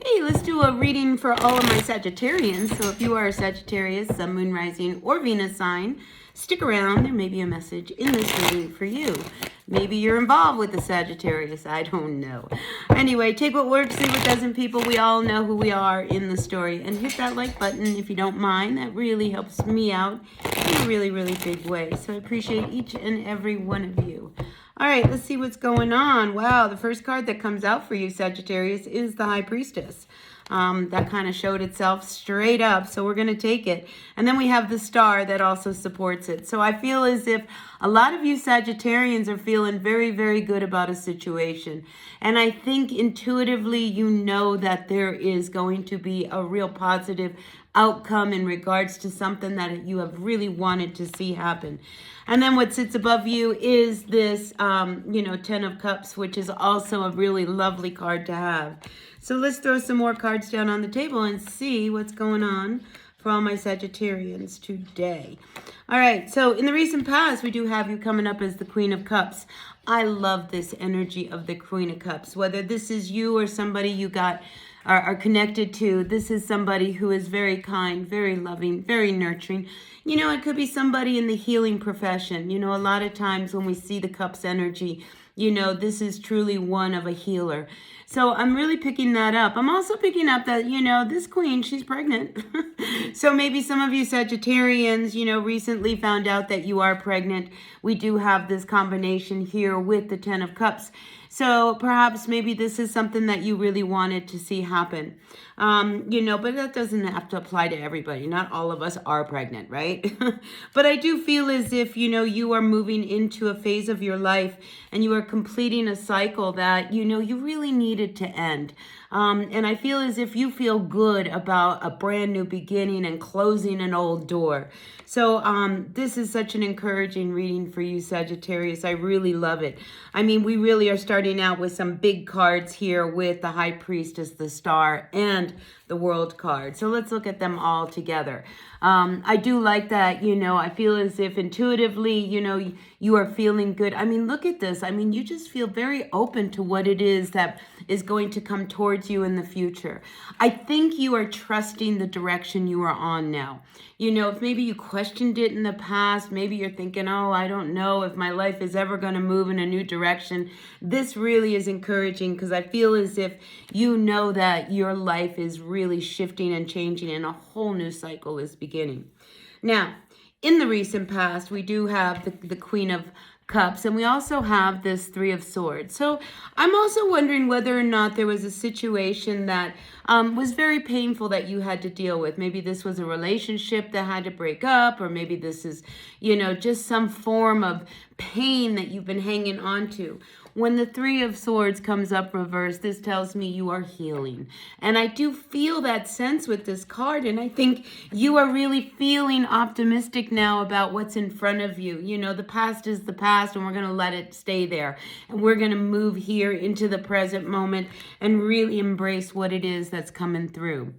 Hey, let's do a reading for all of my Sagittarians. So if you are a Sagittarius, Sun, Moon, Rising, or Venus sign, stick around. There may be a message in this reading for you. Maybe you're involved with the Sagittarius. I don't know. Anyway, take what works, leave what doesn't, people. We all know who we are in the story. And hit that like button if you don't mind. That really helps me out in a really, really big way. So I appreciate each and every one of you. All right, let's see what's going on. Wow, the first card that comes out for you, Sagittarius, is the High Priestess. That kind of showed itself straight up, so we're going to take it. And then we have the Star that also supports it. So I feel as if a lot of you Sagittarians are feeling very, very good about a situation. And I think intuitively you know that there is going to be a real positive outcome in regards to something that you have really wanted to see happen. And then what sits above you is this, Ten of Cups, which is also a really lovely card to have. So let's throw some more cards down on the table and see what's going on for all my Sagittarians today. All right, so in the recent past, we do have you coming up as the Queen of Cups. I love this energy of the Queen of Cups. Whether this is you or somebody you are connected to, this is somebody who is very kind, very loving, very nurturing. You know, it could be somebody in the healing profession. You know, a lot of times when we see the Cups energy, you know, this is truly one of a healer. So I'm really picking that up. I'm also picking up that, you know, this queen, she's pregnant. So maybe some of you Sagittarians, you know, recently found out that you are pregnant. We do have this combination here with the Ten of Cups. So perhaps maybe this is something that you really wanted to see happen. But that doesn't have to apply to everybody. Not all of us are pregnant, right? But I do feel as if, you know, you are moving into a phase of your life and you are completing a cycle that, you know, you really needed to end. And I feel as if you feel good about a brand new beginning and closing an old door. So this is such an encouraging reading for you, Sagittarius. I really love it. I mean, we really are starting out with some big cards here with the High Priestess, the Star, and the World card. So let's look at them all together. I do like that, you know, I feel as if intuitively, you know, you are feeling good. I mean, look at this. I mean, you just feel very open to what it is that is going to come towards you in the future. I think you are trusting the direction you are on now. You know, if maybe you questioned it in the past, maybe you're thinking, oh, I don't know if my life is ever going to move in a new direction. This really is encouraging because I feel as if you know that your life is really shifting and changing and a whole new cycle is beginning. Now, in the recent past, we do have the Queen of Cups, and we also have this Three of Swords. So I'm also wondering whether or not there was a situation that was very painful that you had to deal with. Maybe this was a relationship that had to break up, or maybe this is, you know, just some form of pain that you've been hanging on to. When the Three of Swords comes up reversed, this tells me you are healing. And I do feel that sense with this card, and I think you are really feeling optimistic now about what's in front of you. You know, the past is the past, and we're going to let it stay there. And we're going to move here into the present moment and really embrace what it is that's coming through.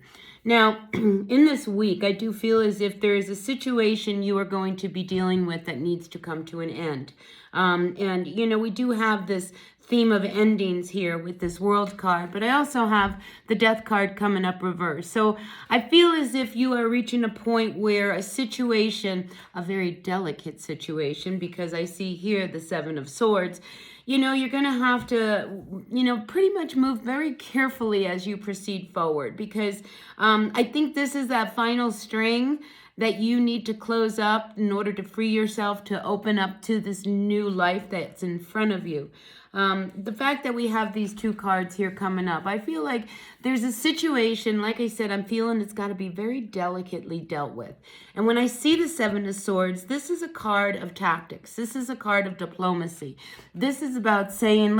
Now, in this week, I do feel as if there is a situation you are going to be dealing with that needs to come to an end. And, you know, we do have this theme of endings here with this World card, but I also have the Death card coming up reverse. So I feel as if you are reaching a point where a situation, a very delicate situation, because I see here the Seven of Swords, you know, you're going to have to, you know, pretty much move very carefully as you proceed forward, because I think this is that final string that you need to close up in order to free yourself to open up to this new life that's in front of you. The fact that we have these two cards here coming up, I feel like there's a situation, like I said, I'm feeling it's got to be very delicately dealt with. And when I see the Seven of Swords, this is a card of tactics. This is a card of diplomacy. This is about saying,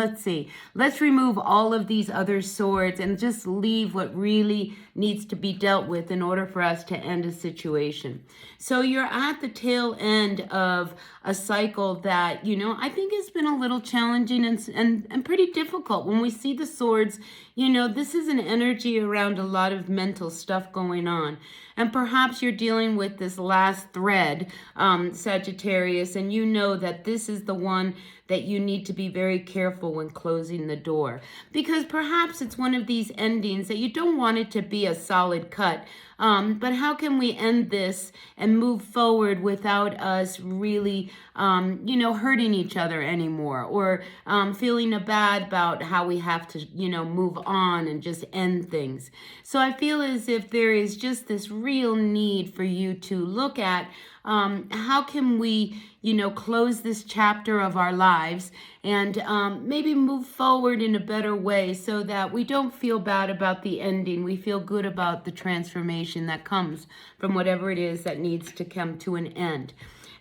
let's remove all of these other swords and just leave what really needs to be dealt with in order for us to end a situation. So you're at the tail end of a cycle that, you know, I think has been a little challenging and pretty difficult. When we see the swords, you know, this is an energy around a lot of mental stuff going on. And perhaps you're dealing with this last thread, Sagittarius, and you know that this is the one that you need to be very careful when closing the door. Because perhaps it's one of these endings that you don't want it to be a solid cut. But how can we end this and move forward without us really, hurting each other anymore, or feeling bad about how we have to, move on and just end things. So I feel as if there is just this real need for you to look at how can we, close this chapter of our lives and maybe move forward in a better way so that we don't feel bad about the ending. We feel good about the transformation that comes from whatever it is that needs to come to an end.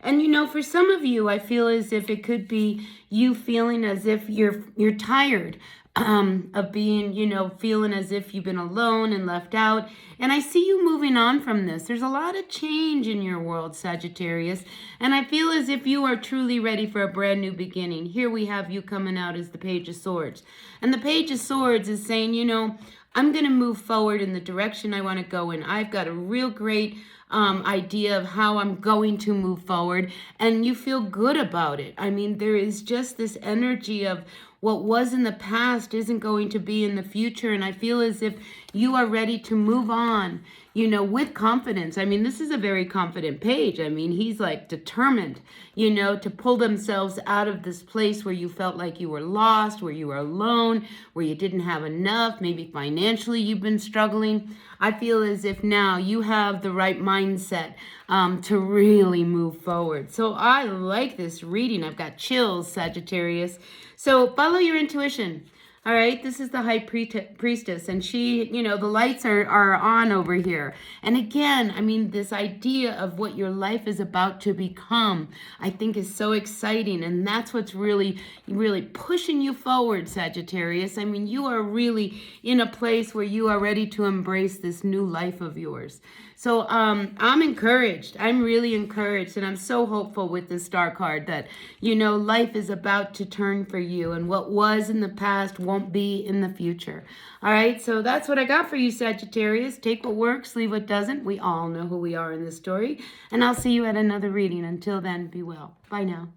And for some of you, I feel as if it could be you feeling as if you're tired of being, feeling as if you've been alone and left out. And I see you moving on from this. There's a lot of change in your world, Sagittarius. And I feel as if you are truly ready for a brand new beginning. Here we have you coming out as the Page of Swords. And the Page of Swords is saying, I'm going to move forward in the direction I want to go in. I've got a real great idea of how I'm going to move forward, and you feel good about it. I mean, there is just this energy of what was in the past isn't going to be in the future, and I feel as if you are ready to move on, with confidence. I mean, this is a very confident page. I mean, he's like determined, to pull themselves out of this place where you felt like you were lost, where you were alone, where you didn't have enough, maybe financially you've been struggling. I feel as if now you have the right mindset to really move forward. So I like this reading. I've got chills, Sagittarius. So follow your intuition. All right, this is the High Priestess, and she, the lights are on over here. And again, I mean, this idea of what your life is about to become, I think is so exciting. And that's what's really, really pushing you forward, Sagittarius. I mean, you are really in a place where you are ready to embrace this new life of yours. So I'm encouraged. I'm really encouraged, and I'm so hopeful with this Star card that, life is about to turn for you, and what was in the past won't be in the future. All right, so that's what I got for you, Sagittarius. Take what works, leave what doesn't. We all know who we are in this story, and I'll see you at another reading. Until then, be well. Bye now.